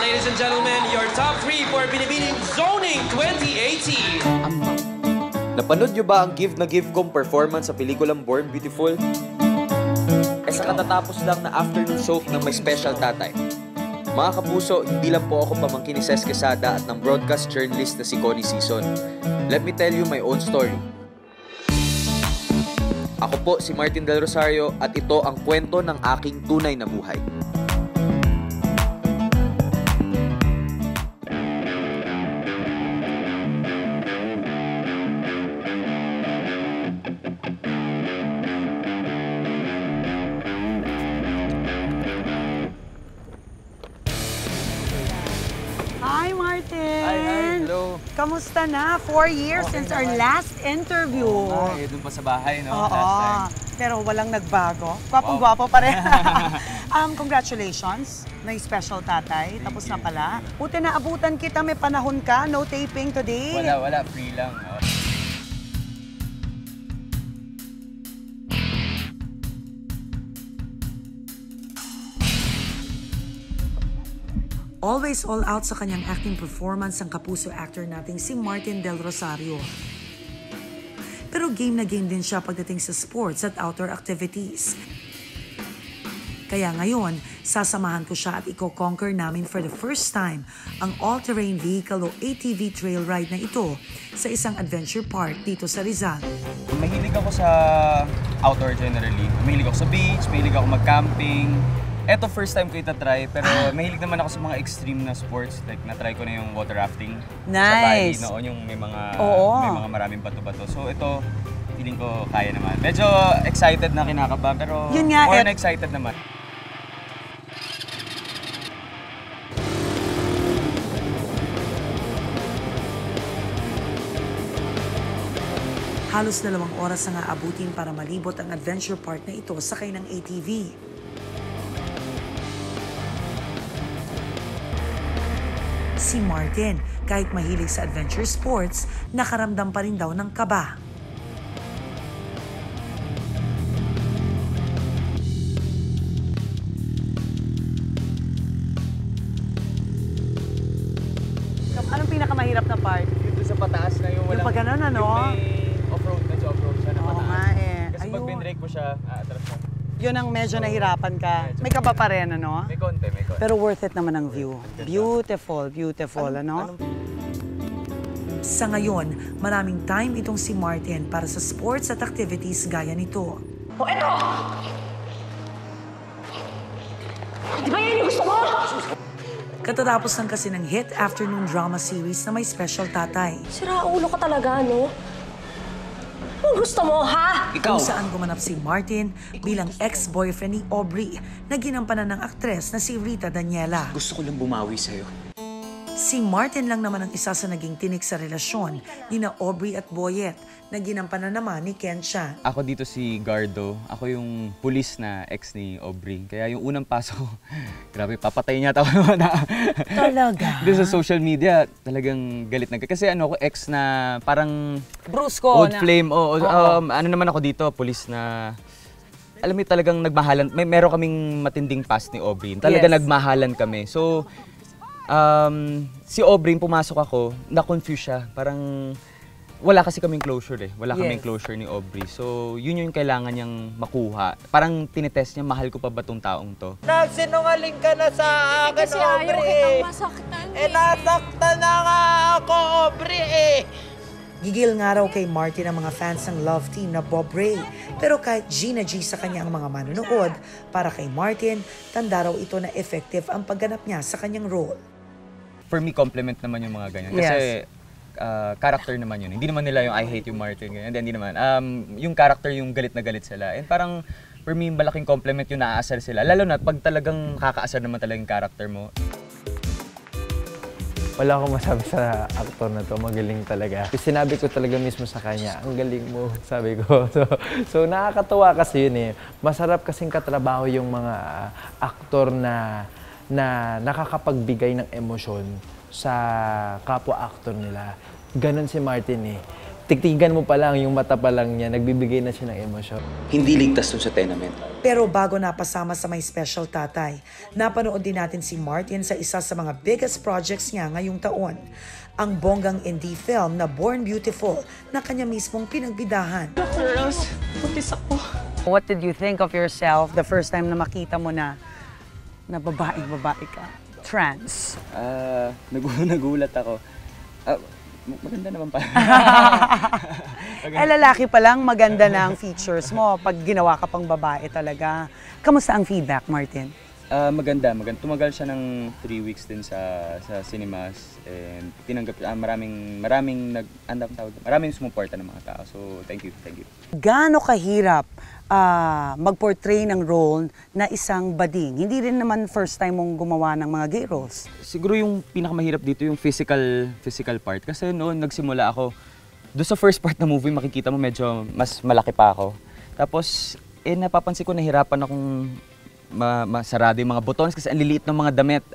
ladies and gentlemen, your top 3 for Binibining Zoning 2018. Napanood nyo ba ang give na give kong performance sa pelikulang Born Beautiful? Sa katatapos lang na afternoon soap ng May Special Tatay. Mga kapuso, hindi lang po ako pamangkin ni Ses Quesada at ng broadcast journalist na si Connie Season. Let me tell you my own story. Ako po si Martin Del Rosario at ito ang kwento ng aking tunay na buhay. Hi, Martin! Hi, hello. Kamusta na? 4 years since our last interview. Doon pa sa bahay, no? Oo, Last time. pero walang nagbago. Gwapong-gwapo pa rin. Congratulations, may special tatay. Tapos na pala. Buti na abutan kita, may panahon ka. No taping today. Wala. Free lang. Always all out sa kanyang acting performance ang kapuso actor nating si Martin Del Rosario. Pero game na game din siya pagdating sa sports at outdoor activities. Kaya ngayon, sasamahan ko siya at i-conquer namin for the first time ang all-terrain vehicle o ATV trail ride na ito sa isang adventure park dito sa Rizal. Mahilig ako sa outdoor generally. Mahilig ako sa beach, mahilig ako mag-camping. Eto first time ko itatry, pero mahilig naman ako sa mga extreme na sports. Like, na-try ko na yung water rafting. Nice! Sa Bali noon, yung may mga maraming bato-bato. So ito, feeling ko kaya naman. Medyo excited na kinakabahan, pero yun nga, more na excited naman. Halos 2 oras na nga abutin para malibot ang adventure park na ito sakay ng ATV. Si Martin, kahit mahilig sa adventure sports, nakaramdam pa rin daw ng kaba. Anong pinakamahirap na part? Dito sa pataas na yung walang... Yung pag ganun, ano? Yung may off-road, medyo off-road siya na Oo pataas. nga eh. Kasi pag binrake mo siya, atras siya. Yun ang medyo nahirapan ka. May kaba pa rin, ano? May konti. Pero worth it naman ang view. Beautiful, ano? Sa ngayon, maraming time itong si Martin para sa sports at activities gaya nito. O eto! Di ba yan yung gusto mo? Katatapos lang kasi ng hit afternoon drama series na May Special Tatay. Sira ulo ka talaga, no? Anong gusto mo, ha? Kung saan gumanap si Martin bilang ex-boyfriend ni Aubrey na ginampanan ng aktres na si Rita Daniela. Gusto ko lang bumawi sa'yo. Si Martin lang naman ang isa sa naging tinik sa relasyon ni na Aubrey at Boyet na ginampanan naman ni Kensha. Ako dito si Gardo. Ako yung pulis na ex ni Aubrey. Kaya yung unang pasok, grabe, papatayin niya ako naman. Talaga? Doon sa social media, talagang galit na. Kasi ano ako, ex na parang Brusko old flame. Ano naman ako dito, pulis na... Alam mo, talagang nagmahalan. Meron kaming matinding past ni Aubrey. Talagang nagmahalan kami. So, si Aubrey, pumasok ako, na-confuse siya. Parang wala kasi kaming closure eh. Wala kaming closure ni Aubrey. So, yun yung kailangan niyang makuha. Parang tinitest niya, mahal ko pa ba tong taong to? Nagsinungaling ka na sa akin, Kasi ayaw Aubrey. kitang masaktan Nasaktan na nga ako, Aubrey eh. Gigil nga raw kay Martin ang mga fans ng love team na Bob Ray. Pero kahit G na G sa kanya ang mga manonood, para kay Martin, tanda raw ito na effective ang pagganap niya sa kanyang role. For me, compliment naman yung mga ganyan. Kasi character naman yun. Hindi naman nila yung I hate you, Martin. Ganyan. Hindi naman. Yung character, yung galit na galit sila. And parang, for me, malaking compliment yung naaasar sila. Lalo na pag talagang kakaasar naman talaga yung character mo. Wala akong masabi sa aktor na to, magaling talaga. Sinabi ko talaga mismo sa kanya, ang galing mo, sabi ko. So nakakatuwa kasi yun eh. Masarap kasing katrabaho yung mga aktor na nakakapagbigay ng emosyon sa kapwa-aktor nila. Ganon si Martin eh. Tiktigan mo pa lang, yung mata pa lang niya, nagbibigay na siya ng emosyon. Hindi ligtas dun sa tenement. Pero bago napasama sa My Special Tatay, napanood din natin si Martin sa isa sa mga biggest projects niya ngayong taon. Ang bonggang indie film na Born Beautiful na kanya mismong pinagbidahan. Girls, buntis ako. What did you think of yourself the first time na makita mo na babae ka? Trans. Nagulat ako. Maganda naman pala. Lalaki pa lang, maganda na ang features mo pag ginawa ka pang babae talaga. Kamusta ang feedback, Martin? Maganda. Tumagal siya ng 3 weeks din sa cinemas and tinanggap maraming sumuporta ng mga tao. So, thank you. Gaano kahirap mag-portray ng role na isang bading? Hindi rin naman first time mong gumawa ng mga gay roles. Siguro yung pinakamahirap dito yung physical part kasi noon nagsimula ako doon sa first part ng movie makikita mo medyo mas malaki pa ako. Tapos napapansin ko nahirapan akong masarado yung mga buttons kasi ang liliit ng mga damit.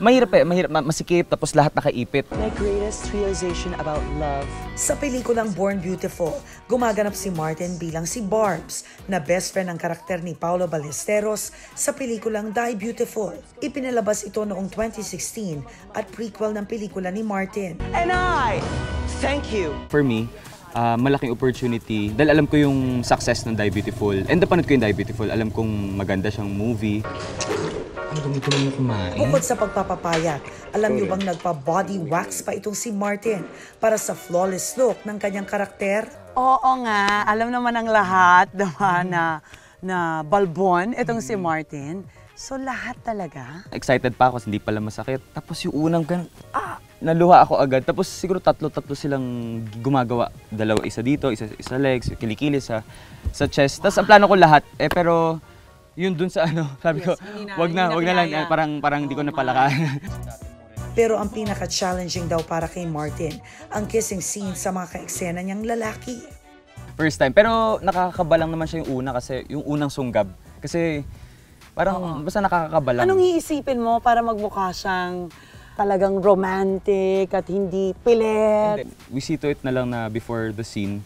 Mahirap masikip tapos lahat nakaipit. My greatest realization about love. Sa pelikulang Born Beautiful, gumaganap si Martin bilang si Barbs, na best friend ng karakter ni Paolo Ballesteros sa pelikulang Die Beautiful. Ipinalabas ito noong 2016 at prequel ng pelikula ni Martin. And I thank you. For me, malaking opportunity dahil alam ko yung success ng Die Beautiful. And napanood ko yung Die Beautiful, alam kong maganda siyang movie. Ang dumi-dumi mo kumain. Bukod sa pagpapapayat, alam niyo bang nagpa-body wax pa itong si Martin para sa flawless look ng kanyang karakter? Oo nga, alam naman ng lahat na balbon itong si Martin. So lahat talaga? Excited pa ako, hindi pala masakit. Tapos yung unang naluha ako agad. Tapos siguro tatlo silang gumagawa. Dalawa, isa dito, isa legs, kilikili sa chest. Tapos ang plano ko lahat. Pero yun dun sa sabi ko, wag na lang. Parang hindi ko napalakaan. Pero ang pinaka-challenging daw para kay Martin, ang kissing scene sa mga ka-eksena niyang lalaki. First time. Pero nakakakaba lang naman siya yung una kasi yung unang sunggab. Kasi parang basta nakakakaba lang. Anong iisipin mo para magmukha siyang talagang romantic at hindi pilit? We see to it na lang na before the scene,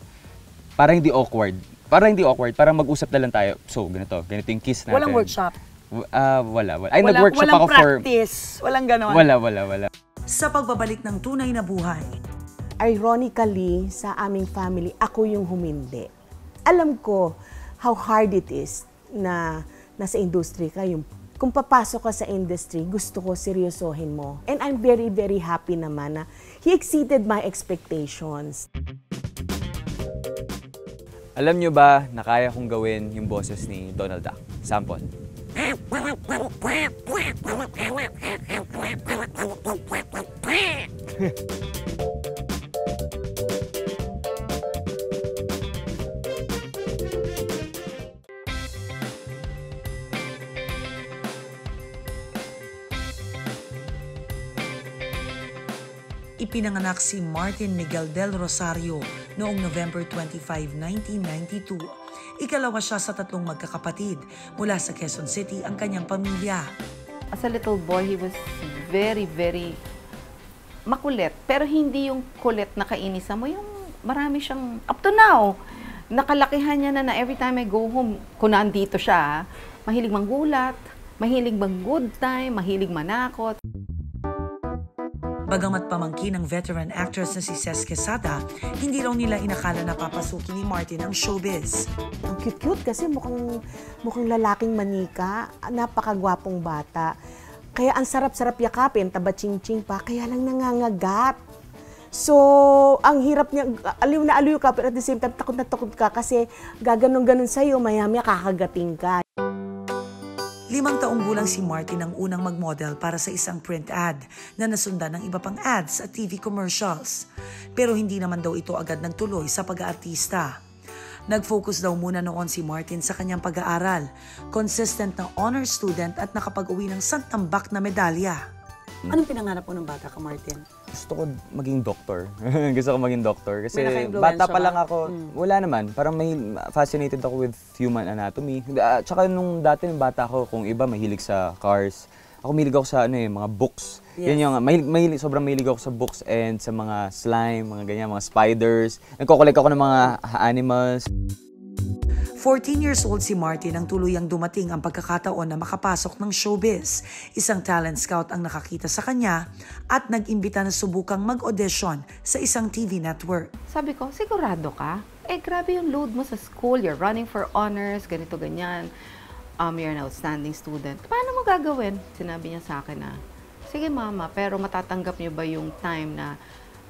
para hindi awkward. Para mag-usap na lang tayo. So, ganito yung kiss natin. Walang workshop? Wala. Ay, nag-workshop ako for... Walang practice? Walang ganon? Wala. Sa pagbabalik ng tunay na buhay, Ironically, sa aming family, ako yung humindi. Alam ko how hard it is na nasa industry ka. Kung papasok ka sa industry, gusto ko seryosohin mo. And I'm very, very happy naman na he exceeded my expectations. Alam nyo ba na kaya kong gawin yung boses ni Donald Duck? Sample. Ipinanganak si Martin Miguel del Rosario noong November 25, 1992. Ikalawa siya sa 3 magkakapatid. Mula sa Quezon City ang kanyang pamilya. As a little boy, he was very, very makulit. Pero hindi yung kulit na kainisan mo, yung marami siyang, up to now, nakalakihan niya na every time I go home, kung nandito siya, mahilig manggulat, mahilig mag-good time, mahilig manakot. Bagamat pamangkin ng veteran actress na si Ces Quesada, hindi raw nila inakala na papasukin ni Martin ang showbiz. Ang cute-cute kasi mukhang lalaking manika, napakagwapong bata. Kaya ang sarap-sarap yakapin, taba-ching-ching pa, kaya lang nangangagat. So, ang hirap niya, aliw na aliw ka, pero at the same time, takot na takot ka kasi gaganon-ganon sa'yo, maya-maya kakagating ka. 5 taong gulang si Martin ang unang mag-model para sa isang print ad na nasundan ng iba pang ads at TV commercials. Pero hindi naman daw ito agad nagtuloy sa pag-aartista. Nag-focus daw muna noon si Martin sa kanyang pag-aaral, consistent na honor student at nakapag-uwi ng santambak na medalya. Anong pinangarap mo ng bata ka, Martin? Gusto ko maging doktor. Gusto ko maging doktor. Kasi May naka-influensya bata pa ba? lang ako. Wala naman. Parang fascinated ako with human anatomy. Tsaka nung dati ng bata ako, kung iba mahilig sa cars, ako mahilig ako sa mga books. Yes. Yun yung, sobrang mahilig ako sa books and sa mga slime, mga ganyan, mga spiders. Nagko-collect ako ng mga animals. 14 years old si Martin nang tuluyang dumating ang pagkakataon na makapasok ng showbiz. Isang talent scout ang nakakita sa kanya at nag-imbita na subukang mag-audition sa isang TV network. Sabi ko, sigurado ka? Grabe yung load mo sa school. You're running for honors, ganito, ganyan. You're an outstanding student. Paano mo gagawin? Sinabi niya sa akin na, sige mama, pero matatanggap niyo ba yung time na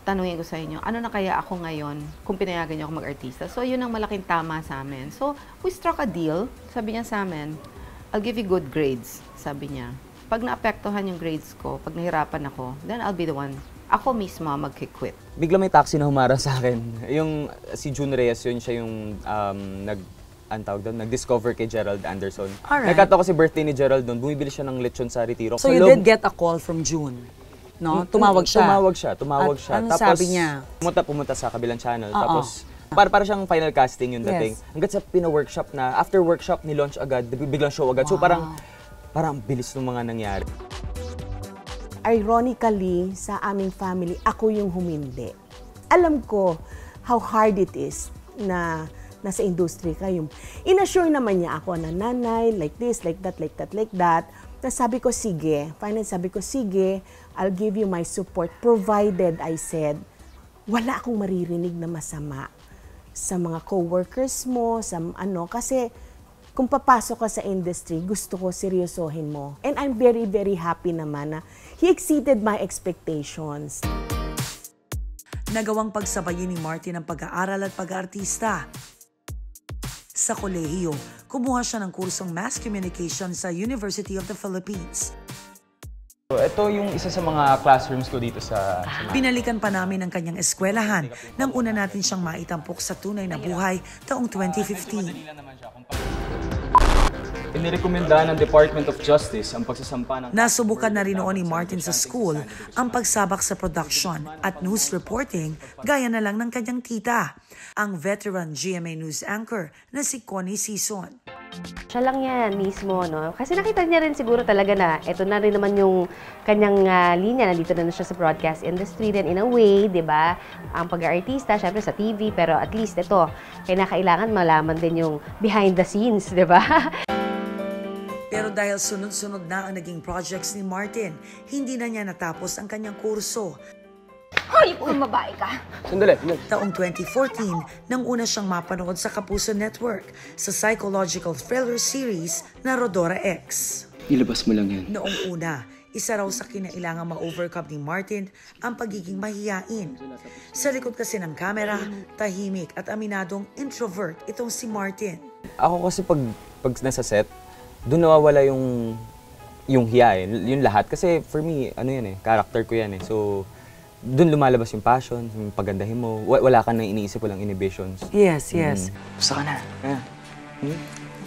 tanungin ko sa inyo, ano na kaya ako ngayon kung pinayagan niyo ako mag-artista? So, yun ang malaking tama sa amin. So, we struck a deal. Sabi niya sa amin, I'll give you good grades, sabi niya. Pag naapektuhan yung grades ko, pag nahirapan ako, then I'll be the one. Ako mismo mag-quit. Bigla may taxi na humara sa akin. Yung si June Reyes, yun siya yung nag-discover kay Gerald Anderson. Alright. Nagkataon kasi birthday ni Gerald doon, bumibili siya ng lechon sa Retiro. So you did get a call from June? No? Tumawag siya? Tumawag siya. Ano Tapos, sabi niya? Pumunta sa kabilang channel. Tapos, para siyang final casting yung dating. Yes. Hanggat sa pina-workshop na, after workshop, ni-launch agad, biglang show agad. So parang bilis ng mga nangyari. Ironically, sa aming family, ako yung humindi. Alam ko how hard it is na nasa industry ka. In-assure naman niya ako na nanay, like this, like that, like that, like that. Tapos sabi ko, sige. Finally, sabi ko, sige, I'll give you my support. Provided, I said, wala akong maririnig na masama sa mga co-workers mo, sa kasi kung papasok ka sa industry, gusto ko seryosohin mo. And I'm very, very happy naman na he exceeded my expectations. Nagawang pagsabayin ni Martin ang pag-aaral at pag-aartista. Sa kolehiyo, kumuha siya ng kursong Mass Communication sa University of the Philippines. So, ito yung isa sa mga classrooms ko dito sa Binalikan pa namin ang kanyang eskwelahan nang una natin siyang maitampok sa tunay na buhay taong 2015. Inirekomenda ng Department of Justice ang pagsasampa ng... Nasubukan na rin noon ni Martin sa school ang pagsabak sa production at news reporting gaya na lang ng kanyang tita, ang veteran GMA News anchor na si Connie Sison. Siya lang yan mismo, no? Kasi nakita niya rin siguro talaga na ito na rin naman yung kanyang linya. Nandito na siya sa broadcast industry din in a way, di ba? Ang pag-artista, syempre sa TV, pero at least ito, kailangan malaman din yung behind the scenes, di ba? Pero dahil sunod-sunod na ang naging projects ni Martin, hindi na niya natapos ang kanyang kurso. Hoy, kung babae ka! Sandali. Taong 2014, nang una siyang mapanood sa Kapuso Network sa psychological thriller series na Rodora X. Ilabas mo lang yan. Noong una, isa raw sa kinailangang ma-overcome ni Martin ang pagiging mahiyain. Sa likod kasi ng kamera, tahimik at aminadong introvert itong si Martin. Ako kasi pag nasa set, doon nawawala yung hiya yung lahat. Kasi for me, character ko yan eh. So, doon lumalabas yung passion, yung pagandahin mo. Wala ka nang iniisip, walang inhibitions. Yes, yes. Gusto ka na.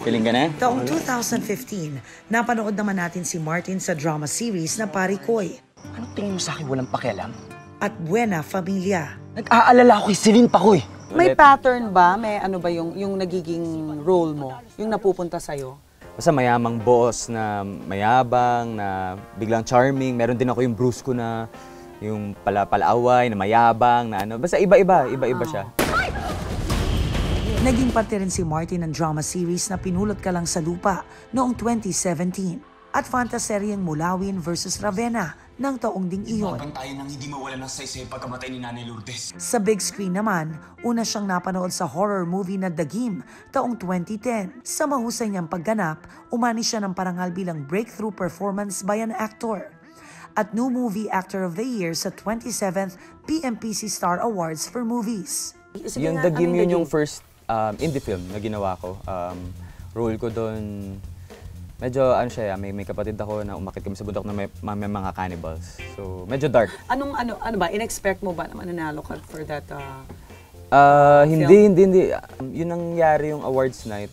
Feeling ka na? Taong 2015, napanood naman natin si Martin sa drama series na Parikoy Anong tingin mo sa akin walang pakialam? at Buena Familia. Nag-aalala ako kay Celine Pakoy. May pattern ba? May ano ba yung nagiging role mo? Yung napupunta sa'yo? Basta mayamang boss na mayabang, na biglang charming. Meron din ako yung brusco na yung palaaway, na mayabang, na ano. Basta iba-iba siya. Naging parte rin si Martin ng drama series na Pinulot Ka Lang sa Lupa noong 2017 at fantaseryeng Mulawin versus Ravenna ng taong ding iyon. Tayo nang hindi mawala ng saysay pagkamatay ni Nanay Lourdes. Sa big screen naman, una siyang napanood sa horror movie na The Game taong 2010. Sa mahusay niyang pagganap, umani siya ng parangal bilang breakthrough performance by an actor at New Movie Actor of the Year sa 27th PMPC Star Awards for Movies. Yung The Game, yun yung first indie film na ginawa ko. Role ko doon, medyo may kapatid ako na umakit kami sa bundok na may mga cannibals. So, medyo dark. Ano ba? In-expect mo ba na mananalo ka for that Hindi. Yun nangyari yung awards night.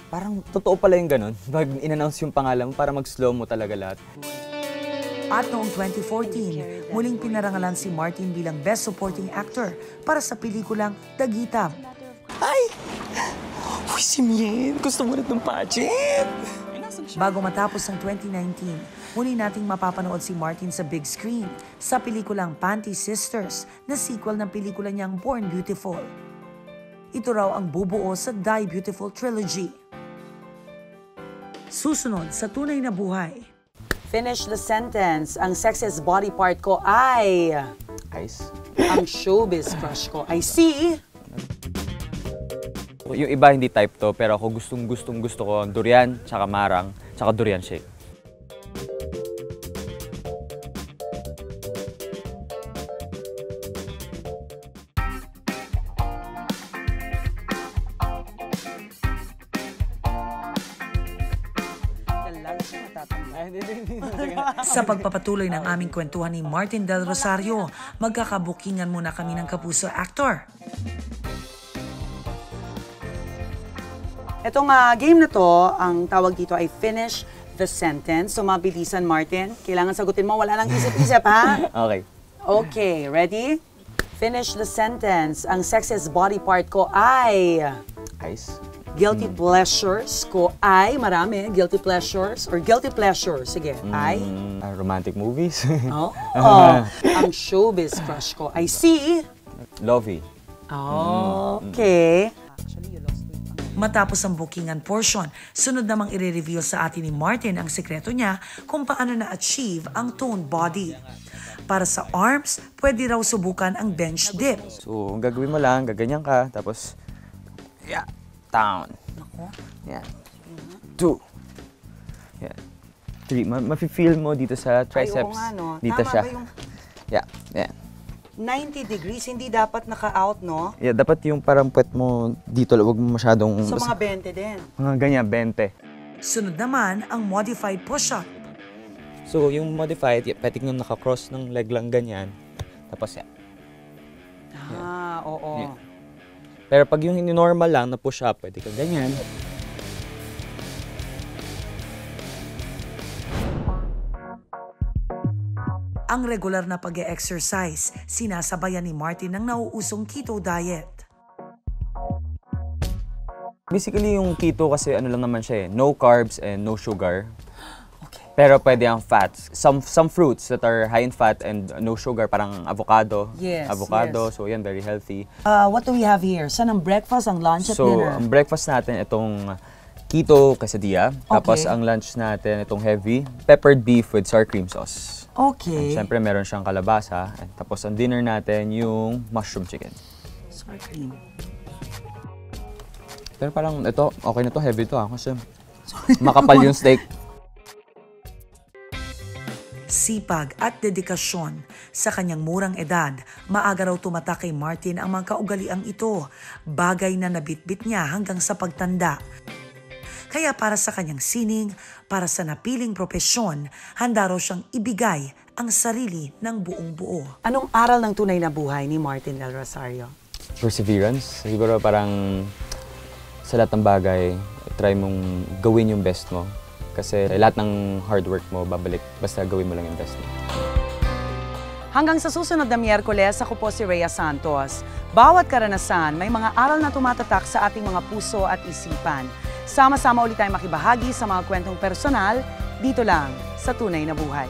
Parang totoo pala yung ganun. Pag in-announce yung pangalan mo, para mag-slow mo talaga lahat. At noong 2014, muling pinarangalan si Martin bilang Best Supporting Actor para sa pelikulang Dagitab. Ay! Uy, si Mien! Gusto mo rin ng pageant! Bago matapos ang 2019, muli nating mapapanood si Martin sa big screen sa pelikulang Panty Sisters na sequel ng pelikula niyang Born Beautiful. Ito raw ang bubuo sa Die Beautiful Trilogy. Susunod sa Tunay na Buhay. Finish the sentence. Ang sexiest body part ko ay... Ice. Ang showbiz crush ko ay si... Yung iba hindi type to, pero ako gusto ko ang durian, tsaka marang, tsaka durian shake. Sa pagpapatuloy ng aming kwentuhan ni Martin Del Rosario, magkakabukingan muna kami ng kapuso actor. Itong game na to, ang tawag dito ay Finish the Sentence. So mabilisan, Martin. Kailangan sagutin mo, wala nang isip-isip, ha? Okay. Okay, ready? Finish the sentence. Ang sexiest body part ko ay... Ice. Guilty pleasures ko ay... Marami. Guilty pleasures. Or guilty pleasures. Sige. Ay... Romantic movies. Oh. Ang showbiz crush ko ay si... Lovey. Okay. Matapos ang bookingan portion, sunod namang i-reveal sa atin ni Martin ang sekreto niya kung paano na-achieve ang toned body. Para sa arms, pwede raw subukan ang bench dip. So, ang gagawin mo lang, gaganyan ka, tapos, yeah, down. Yeah. 2. Yeah. 3. Mafe-feel mo dito sa triceps. Ay, oo nga, no? Dito Tama siya. ba yung... Yeah, yeah. 90 degrees, hindi dapat naka-out, no? Yeah, dapat yung parang puwet mo dito, huwag mo masyadong... So, mga 20 din. Mga ganyan, 20. Sunod naman ang modified push-up. So, yung modified, pwede nyo naka-cross ng leg lang ganyan. Tapos yan. Oo. Yeah. Pero pag yung normal lang na push-up, pwede ka ganyan. Ang regular na pag-e-exercise, sinasabayan ni Martin ng nauusong keto diet. Basically, yung keto kasi ano lang naman siya no carbs and no sugar. Okay. Pero pwede ang fats. Some fruits that are high in fat and no sugar, parang avocado. Yes, avocado, yes. so yan, very healthy. What do we have here? Saan ang breakfast, ang lunch at So, dinner? ang breakfast natin itong keto quesadilla. Okay. Tapos ang lunch natin itong heavy, peppered beef with sour cream sauce. Okay. And syempre meron siyang kalabasa. And tapos ang dinner natin yung mushroom chicken. Sour cream. Pero parang ito, okay na to, heavy to kasi makapal yung steak. Sipag at dedikasyon. Sa kanyang murang edad, maaga raw tumatak kay Martin ang mga kaugaliang ito, bagay na nabitbit niya hanggang sa pagtanda. Kaya para sa kanyang sining, para sa napiling propesyon, handa raw siyang ibigay ang sarili ng buong buo. Anong aral ng tunay na buhay ni Martin Del Rosario? Perseverance. Siguro parang sa lahat ng bagay, try mong gawin yung best mo. Kasi lahat ng hard work mo, babalik. Basta gawin mo lang yung best mo. Hanggang sa susunod na Miyerkules, ako po si Rhea Santos. Bawat karanasan, may mga aral na tumatatak sa ating mga puso at isipan. Sama-sama ulit tayong makibahagi sa mga kwentong personal, dito lang sa Tunay na Buhay.